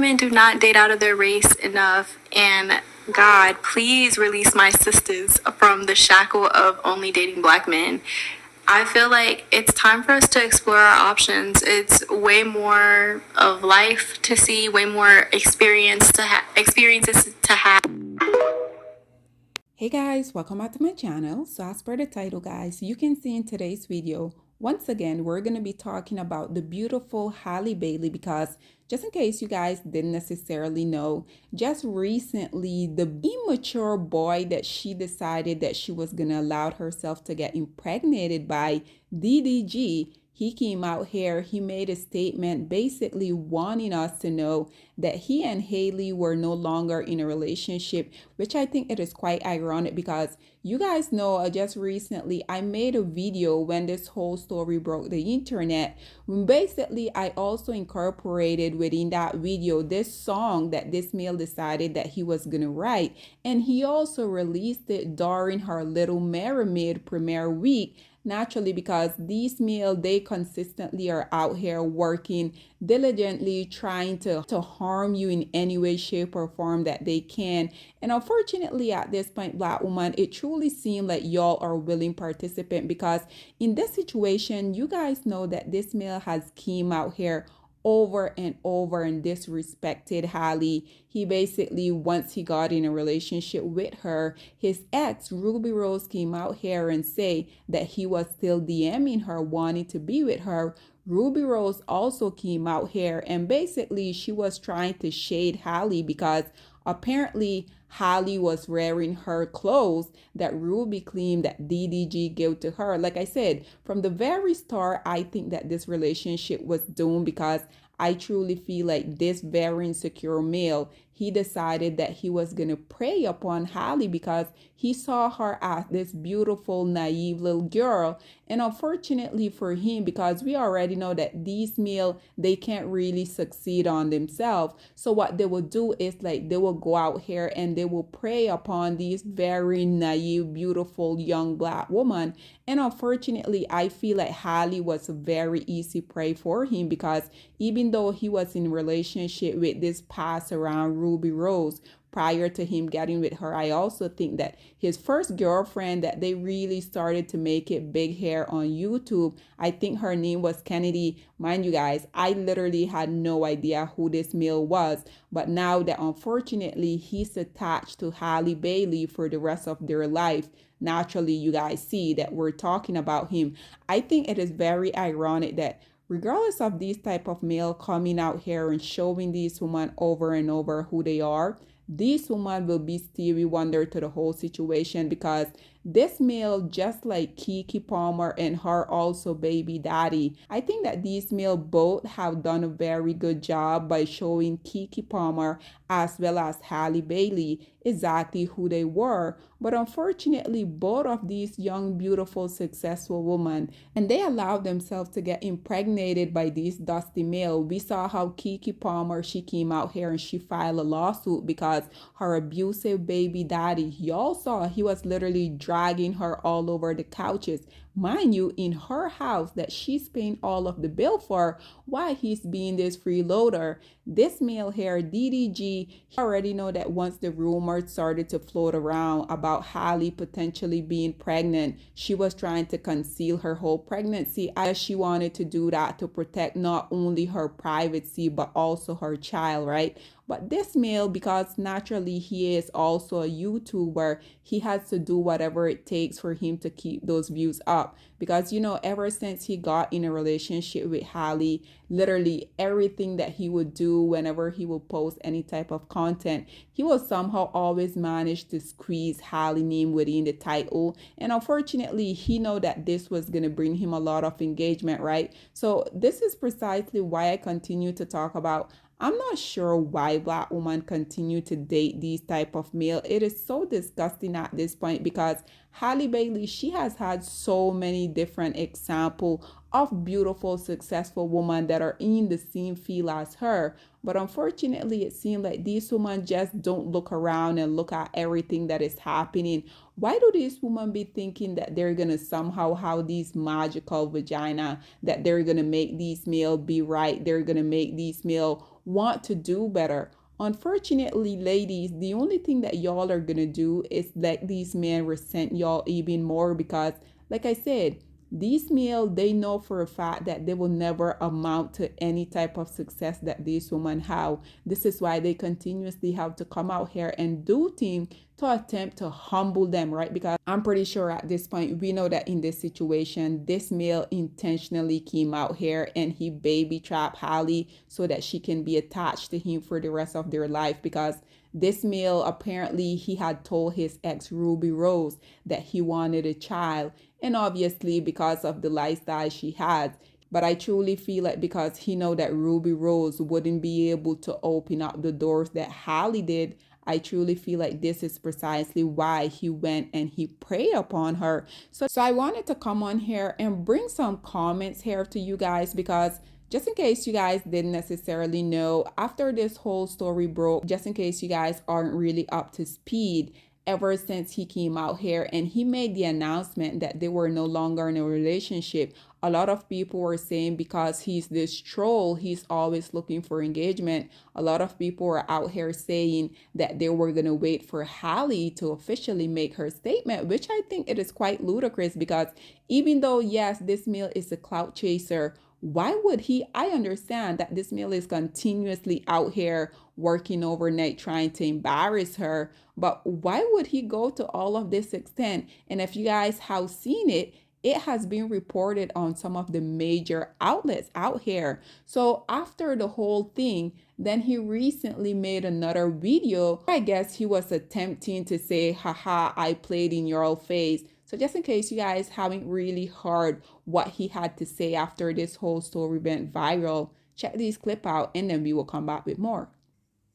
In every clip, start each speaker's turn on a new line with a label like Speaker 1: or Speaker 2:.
Speaker 1: women do not date out of their race enough. And God, please release my sisters from the shackle of only dating black men. I feel like it's time for us to explore our options. It's way more of life to see, way more experiences to have.
Speaker 2: Hey guys, welcome back to my channel. So as per the title guys, you can see in today's video, once again, we're going to be talking about the beautiful Halle Bailey because just in case you guys didn't necessarily know, just recently the immature boy that she decided that she was going to allow herself to get impregnated by DDG, he came out here, he made a statement basically wanting us to know that he and Halle were no longer in a relationship, which I think it is quite ironic because you guys know just recently I made a video when this whole story broke the internet. Basically, I also incorporated within that video this song that this male decided that he was going to write, and he also released it during her Little Mermaid premiere week. Naturally, because these male they consistently are out here working diligently trying to harm you in any way, shape, or form that they can. And unfortunately, at this point, Black woman, it truly seemed like y'all are willing participant because in this situation, you guys know that this male has came out here over and over and disrespected Halle. He basically, once he got in a relationship with her, his ex, Ruby Rose, came out here and say that he was still DMing her, wanting to be with her. Ruby Rose also came out here and basically she was trying to shade Halle because apparently Halle was wearing her clothes that Ruby claimed that DDG gave to her. Like I said, from the very start, I think that this relationship was doomed because I truly feel like this very insecure male, he decided that he was going to prey upon Halle because he saw her as this beautiful, naive little girl. And unfortunately for him, because we already know that these male, they can't really succeed on themselves. So what they will do is like they will go out here and they will prey upon these very naive, beautiful young Black woman. And unfortunately, I feel like Halle was a very easy prey for him because even though he was in relationship with this pass around Ruby Rose prior to him getting with her, I also think that his first girlfriend that they really started to make it big hair on YouTube, I think her name was Kennedy. Mind you guys, I literally had no idea who this male was, but now that unfortunately he's attached to Halle Bailey for the rest of their life, naturally you guys see that we're talking about him. I think it is very ironic that regardless of these type of male coming out here and showing these women over and over who they are, this woman will be Stevie Wonder to the whole situation because this male, just like Keke Palmer and her also baby daddy, I think that these male both have done a very good job by showing Keke Palmer as well as Halle Bailey exactly who they were. But unfortunately, both of these young, beautiful, successful women, and they allowed themselves to get impregnated by these dusty male. We saw how Keke Palmer, she came out here and she filed a lawsuit because her abusive baby daddy, y'all saw he was literally dragging her all over the couches. Mind you, in her house that she's paying all of the bill for, why he's being this freeloader. This male here, DDG, he already know that once the rumors started to float around about Halle potentially being pregnant, she was trying to conceal her whole pregnancy as she wanted to do that to protect not only her privacy but also her child, right? But this male, because naturally he is also a YouTuber, he has to do whatever it takes for him to keep those views up. Because, you know, ever since he got in a relationship with Halle, literally everything that he would do whenever he would post any type of content, he will somehow always manage to squeeze Halle name within the title. And unfortunately, he know that this was going to bring him a lot of engagement, right? So this is precisely why I continue to talk about I'm not sure why Black women continue to date these type of male. It is so disgusting at this point because Halle Bailey, she has had so many different examples of beautiful, successful women that are in the same field as her. But unfortunately, it seems like these women just don't look around and look at everything that is happening. Why do these women be thinking that they're gonna somehow have these magical vagina, that they're gonna make these male be right, they're gonna make these male want to do better. Unfortunately, ladies, the only thing that y'all are gonna do is let these men resent y'all even more because, like I said, these males, they know for a fact that they will never amount to any type of success that these women have. This is why they continuously have to come out here and do things to attempt to humble them, right? Because I'm pretty sure at this point we know that in this situation, this male intentionally came out here and he baby trapped Halle so that she can be attached to him for the rest of their life. Because this male, apparently he had told his ex Ruby Rose that he wanted a child, and obviously because of the lifestyle she had. But I truly feel like because he know that Ruby Rose wouldn't be able to open up the doors that Halle did, I truly feel like this is precisely why he went and he preyed upon her. So I wanted to come on here and bring some comments here to you guys because just in case you guys didn't necessarily know, after this whole story broke, just in case you guys aren't really up to speed, ever since he came out here and he made the announcement that they were no longer in a relationship, a lot of people were saying because he's this troll, he's always looking for engagement. A lot of people were out here saying that they were going to wait for Halle to officially make her statement, which I think it is quite ludicrous because even though, yes, this male is a clout chaser, why would he? I understand that this male is continuously out here working overnight trying to embarrass her, but why would he go to all of this extent? And if you guys have seen it, it has been reported on some of the major outlets out here. So after the whole thing, then he recently made another video. I guess he was attempting to say, haha, I played in your face. So just in case you guys haven't really heard what he had to say after this whole story went viral, check this clip out and then we will come back with more.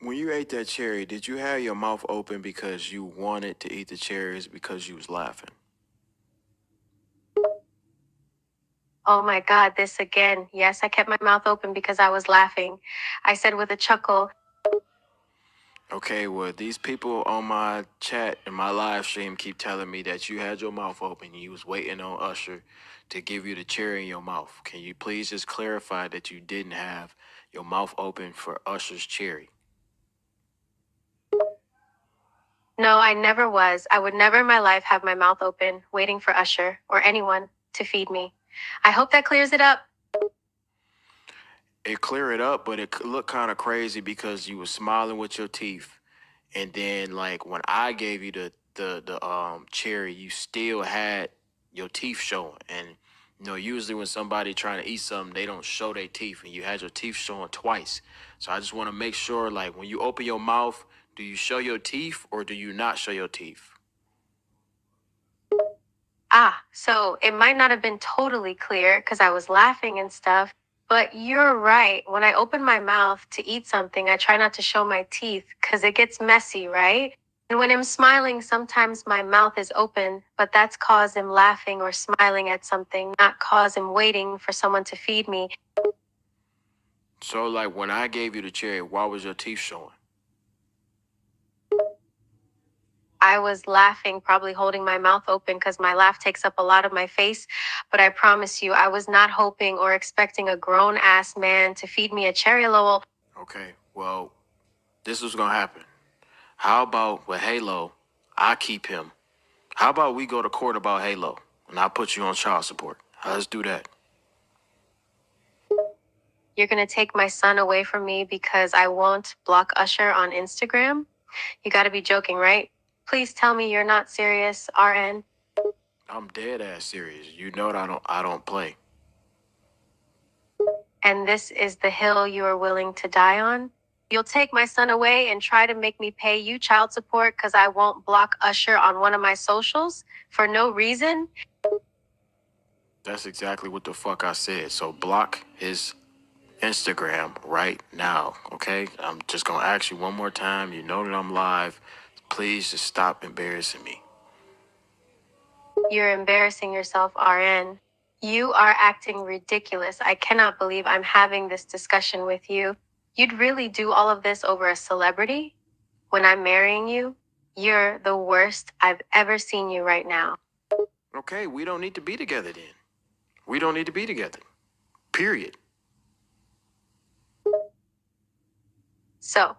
Speaker 3: When you ate that cherry, did you have your mouth open because you wanted to eat the cherries because you was laughing?
Speaker 4: Oh my God, this again. Yes, I kept my mouth open because I was laughing. I said with a chuckle,
Speaker 3: Okay, well, these people on my chat and my live stream keep telling me that you had your mouth open and you was waiting on Usher to give you the cherry in your mouth. Can you please just clarify that you didn't have your mouth open for Usher's cherry?
Speaker 4: no, I never was. I would never in my life have my mouth open, waiting for Usher or anyone to feed me. I hope that clears it up.
Speaker 3: It clear it up, but it could look kind of crazy because you was smiling with your teeth, and then like when I gave you the cherry, you still had your teeth showing. And usually when somebody trying to eat something, they don't show their teeth, and you had your teeth showing twice. So I just want to make sure, like when you open your mouth, do you show your teeth or do you not show your teeth?
Speaker 4: So it might not have been totally clear because I was laughing and stuff, but you're right. When I open my mouth to eat something, I try not to show my teeth because it gets messy, right? And when I'm smiling, sometimes my mouth is open, but that's cause I'm laughing or smiling at something, not cause I'm waiting for someone to feed me.
Speaker 3: So like when I gave you the cherry, why was your teeth showing?
Speaker 4: I was laughing, probably holding my mouth open because my laugh takes up a lot of my face. But I promise you, I was not hoping or expecting a grown ass man to feed me a cherry Lowell.
Speaker 3: Okay, well, this is gonna happen. How about with Halo, I keep him. How about we go to court about Halo and I put you on child support? Let's do that.
Speaker 4: You're going to take my son away from me because I won't block Usher on Instagram? You got to be joking, right? Please tell me you're not serious, RN.
Speaker 3: I'm dead ass serious. You know that I don't play.
Speaker 4: And this is the hill you are willing to die on? You'll take my son away and try to make me pay you child support because I won't block Usher on one of my socials for no reason?
Speaker 3: That's exactly what the fuck I said. So block his Instagram right now, okay? I'm just gonna ask you one more time. You know that I'm live. Please just stop embarrassing me.
Speaker 4: You're embarrassing yourself, RN. You are acting ridiculous. I cannot believe I'm having this discussion with you. You'd really do all of this over a celebrity? When I'm marrying you? You're the worst I've ever seen you right now.
Speaker 3: Okay, we don't need to be together then. We don't need to be together. Period.
Speaker 4: So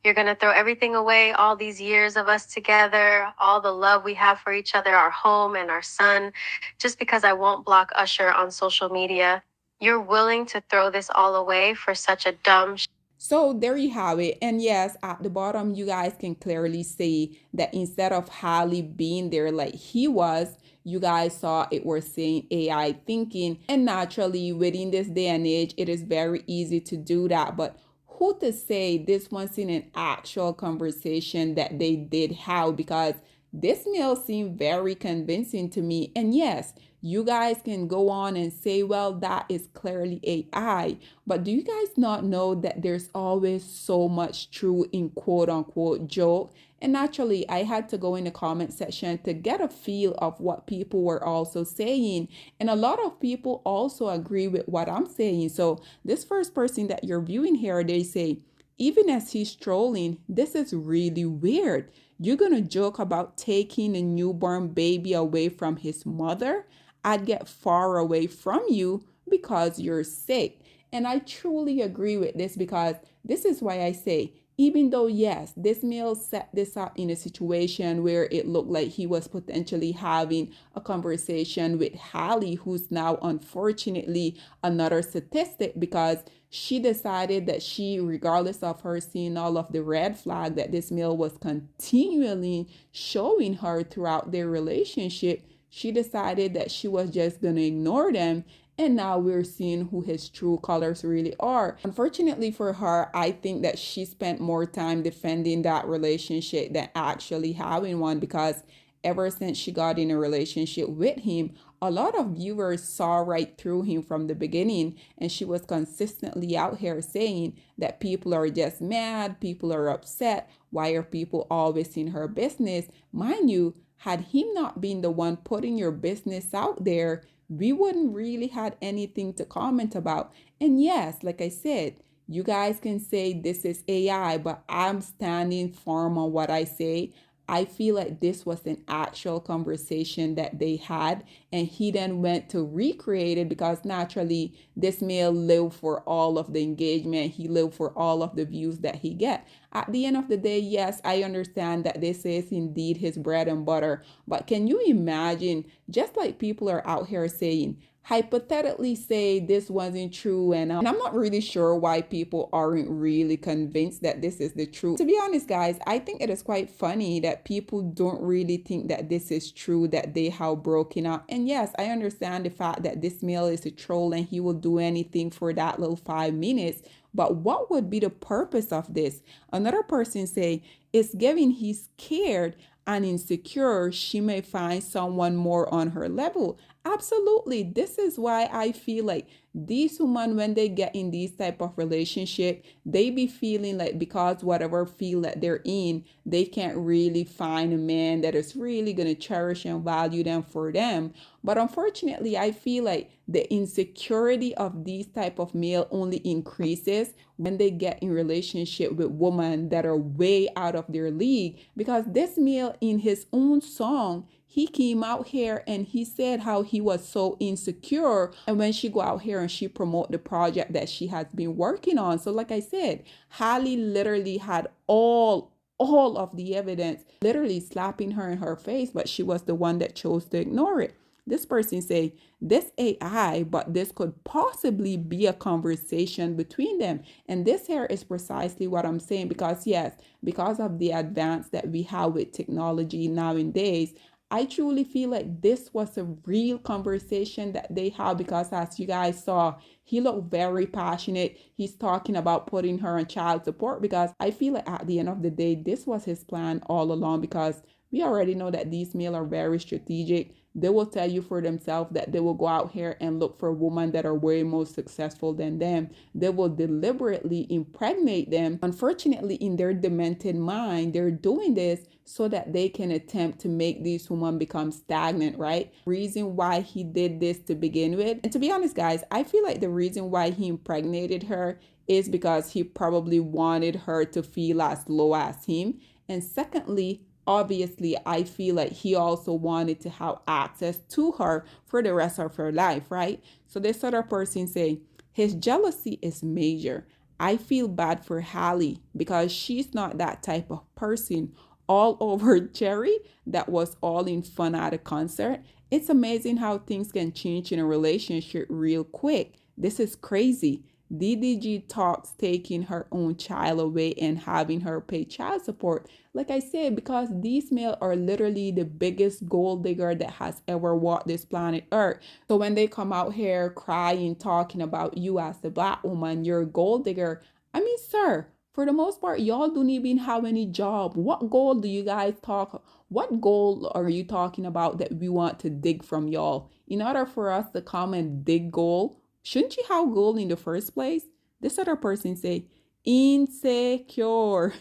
Speaker 4: you're going to throw everything away, all these years of us together, all the love we have for each other, our home and our son, just because I won't block Usher on social media. You're willing to throw this all away for such a dumb.
Speaker 2: So there you have it. And yes, at the bottom, you guys can clearly see that instead of Halle being there like he was, you guys saw it was saying AI thinking. And naturally, within this day and age, it is very easy to do that. But who to say this wasn't an actual conversation that they did have? Because this meal seemed very convincing to me. And yes, you guys can go on and say, well, that is clearly AI. But do you guys not know that there's always so much true in quote unquote joke? And naturally, I had to go in the comment section to get a feel of what people were also saying. And a lot of people also agree with what I'm saying. So, this first person that you're viewing here, they say, even as he's trolling, this is really weird. You're going to joke about taking a newborn baby away from his mother? I'd get far away from you because you're sick. And I truly agree with this because this is why I say, even though, yes, this male set this up in a situation where it looked like he was potentially having a conversation with Halle, who's now unfortunately another statistic because she decided that she, regardless of her seeing all of the red flag that this male was continually showing her throughout their relationship, she decided that she was just going to ignore them. And now we're seeing who his true colors really are. Unfortunately for her, I think that she spent more time defending that relationship than actually having one because ever since she got in a relationship with him, a lot of viewers saw right through him from the beginning. And she was consistently out here saying that people are just mad, people are upset. Why are people always in her business? Mind you, had him not been the one putting your business out there, we wouldn't really had anything to comment about. And yes, like I said, you guys can say this is AI, but I'm standing firm on what I say. I feel like this was an actual conversation that they had, and he then went to recreate it because naturally this male lived for all of the engagement, he lived for all of the views that he get. At the end of the day, yes, I understand that this is indeed his bread and butter, but can you imagine, just like people are out here saying, hypothetically say this wasn't true, and I'm not really sure why people aren't really convinced that this is the truth. To be honest, guys, I think it is quite funny that people don't really think that this is true, that they have broken up. And yes, I understand the fact that this male is a troll and he will do anything for that little 5 minutes. But what would be the purpose of this? Another person say, it's giving he's scared and insecure, she may find someone more on her level. Absolutely. This is why I feel like these women, when they get in these type of relationship, they be feeling like because whatever field that they're in, they can't really find a man that is really going to cherish and value them for them. But unfortunately, I feel like the insecurity of these type of male only increases when they get in relationship with women that are way out of their league. Because this male in his own song, he came out here and he said how he was so insecure. And when she go out here and she promote the project that she has been working on. So like I said, Halle literally had all of the evidence, literally slapping her in her face, but she was the one that chose to ignore it. This person say this AI, but this could possibly be a conversation between them. And this here is precisely what I'm saying because yes, because of the advance that we have with technology nowadays, I truly feel like this was a real conversation that they had because as you guys saw, he looked very passionate. He's talking about putting her on child support because I feel like at the end of the day, this was his plan all along because we already know that these male are very strategic. They will tell you for themselves that they will go out here and look for women that are way more successful than them. They will deliberately impregnate them. Unfortunately, in their demented mind, they're doing this so that they can attempt to make these women become stagnant, right? Reason why he did this to begin with. And to be honest, guys, I feel like the reason why he impregnated her is because he probably wanted her to feel as low as him. And secondly, obviously, I feel like he also wanted to have access to her for the rest of her life, right? So this other person say his jealousy is major. I feel bad for Halle because she's not that type of person. All over Cherry, that was all in fun at a concert. It's amazing how things can change in a relationship real quick. This is crazy. DDG talks taking her own child away and having her pay child support. Like I said, because these males are literally the biggest gold digger that has ever walked this planet Earth. So when they come out here crying, talking about you as the black woman, you're a gold digger. I mean, sir, for the most part, y'all don't even have any job. What gold do you guys talk? What gold are you talking about that we want to dig from y'all? In order for us to come and dig gold, shouldn't you have gold in the first place? This other person say, insecure.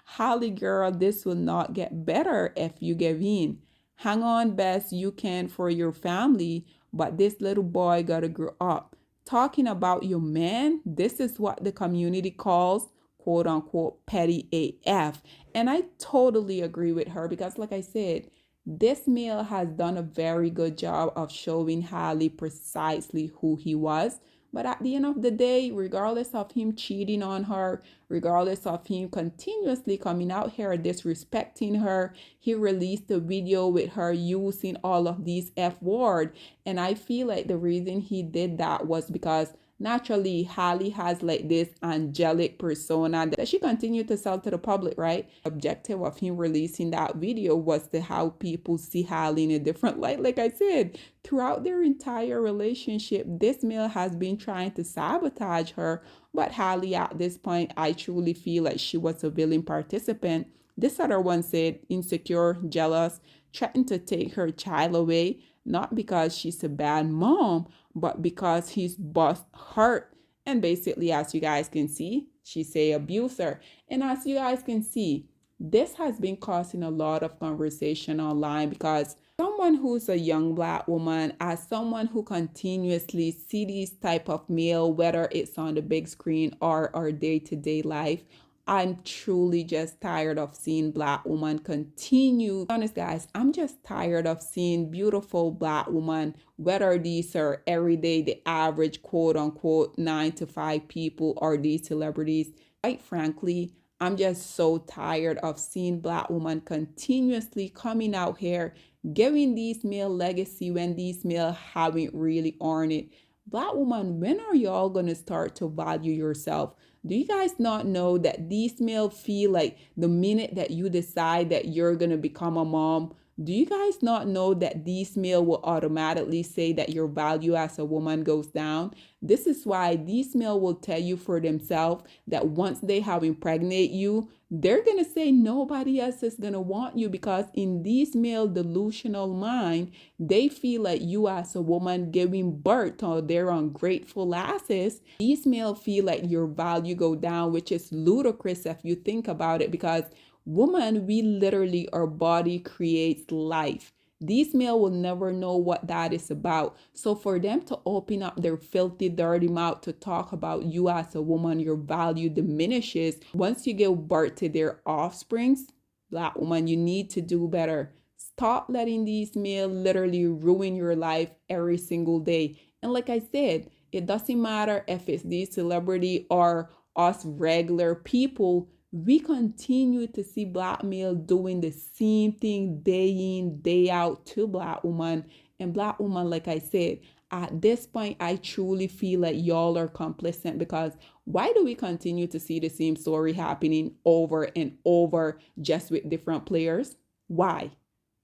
Speaker 2: Holly girl, this will not get better if you give in. Hang on best you can for your family, but this little boy gotta grow up. Talking about your man, this is what the community calls quote unquote petty AF. And I totally agree with her because, like I said, this male has done a very good job of showing Halle precisely who he was. But at the end of the day, regardless of him cheating on her, regardless of him continuously coming out here disrespecting her, he released a video with her using all of these F word. And I feel like the reason he did that was because naturally Halle has like this angelic persona that she continued to sell to the public, right? The objective of him releasing that video was to how people see Halle in a different light. Like I said, throughout their entire relationship, this male has been trying to sabotage her. But Halle, at this point, I truly feel like she was a willing participant. This other one said insecure, jealous, threatened to take her child away, not because she's a bad mom, but because he's bust hurt. And basically, as you guys can see, she's a abuser. And as you guys can see, this has been causing a lot of conversation online because someone who's a young black woman, as someone who continuously see these type of male, whether it's on the big screen or our day-to-day life, I'm truly just tired of seeing black women continue. Honest guys, I'm just tired of seeing beautiful black women, whether these are everyday, the average quote unquote 9 to 5 people or these celebrities. Quite frankly, I'm just so tired of seeing black women continuously coming out here giving these male legacy when these male haven't really earned it. Black woman, when are y'all gonna start to value yourself? Do you guys not know that these male feel like the minute that you decide that you're gonna become a mom, do you guys not know that these male will automatically say that your value as a woman goes down? This is why these male will tell you for themselves that once they have impregnated you, they're gonna say nobody else is gonna want you because in these male delusional mind, they feel like you as a woman giving birth to their ungrateful asses. These male feel like your value go down, which is ludicrous if you think about it because woman, we literally, our body creates life. These male will never know what that is about. So for them to open up their filthy, dirty mouth to talk about you as a woman, your value diminishes. Once you give birth to their offsprings, black woman, you need to do better. Stop letting these male literally ruin your life every single day. And like I said, it doesn't matter if it's these celebrity or us regular people, we continue to see black male doing the same thing day in, day out to black woman. And black woman, like I said, at this point, I truly feel like y'all are complicit because why do we continue to see the same story happening over and over just with different players? Why?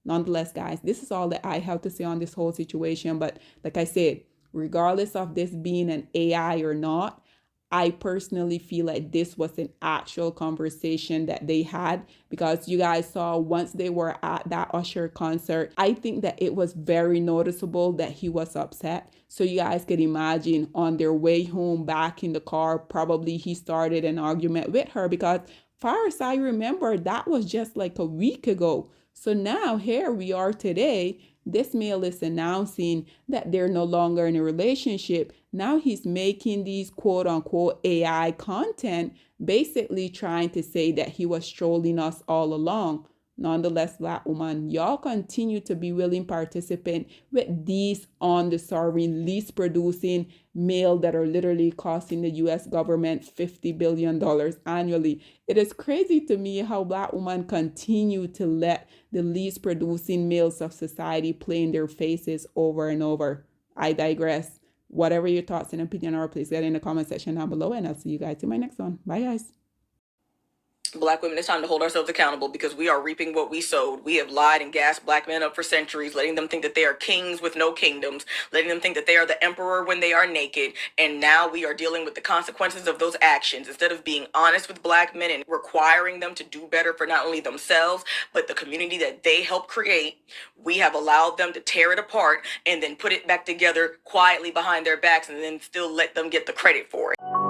Speaker 2: Nonetheless, guys, this is all that I have to say on this whole situation. But like I said, regardless of this being an AI or not, I personally feel like this was an actual conversation that they had because you guys saw once they were at that Usher concert, I think that it was very noticeable that he was upset. So you guys could imagine on their way home back in the car, probably he started an argument with her because far as I remember, that was just like a week ago. So now here we are today. This male is announcing that they're no longer in a relationship. Now he's making these quote unquote AI content, basically trying to say that he was trolling us all along. Nonetheless, Black woman, y'all continue to be willing participant with these undeserving, least producing male that are literally costing the US government $50 billion annually. It is crazy to me how Black women continue to let the least producing males of society play in their faces over and over. I digress. Whatever your thoughts and opinion are, please get in the comment section down below, and I'll see you guys in my next one. Bye, guys.
Speaker 5: Black women, it's time to hold ourselves accountable because we are reaping what we sowed. We have lied and gassed black men up for centuries, letting them think that they are kings with no kingdoms, letting them think that they are the emperor when they are naked. And now we are dealing with the consequences of those actions. Instead of being honest with black men and requiring them to do better for not only themselves, but the community that they helped create, we have allowed them to tear it apart and then put it back together quietly behind their backs and then still let them get the credit for it.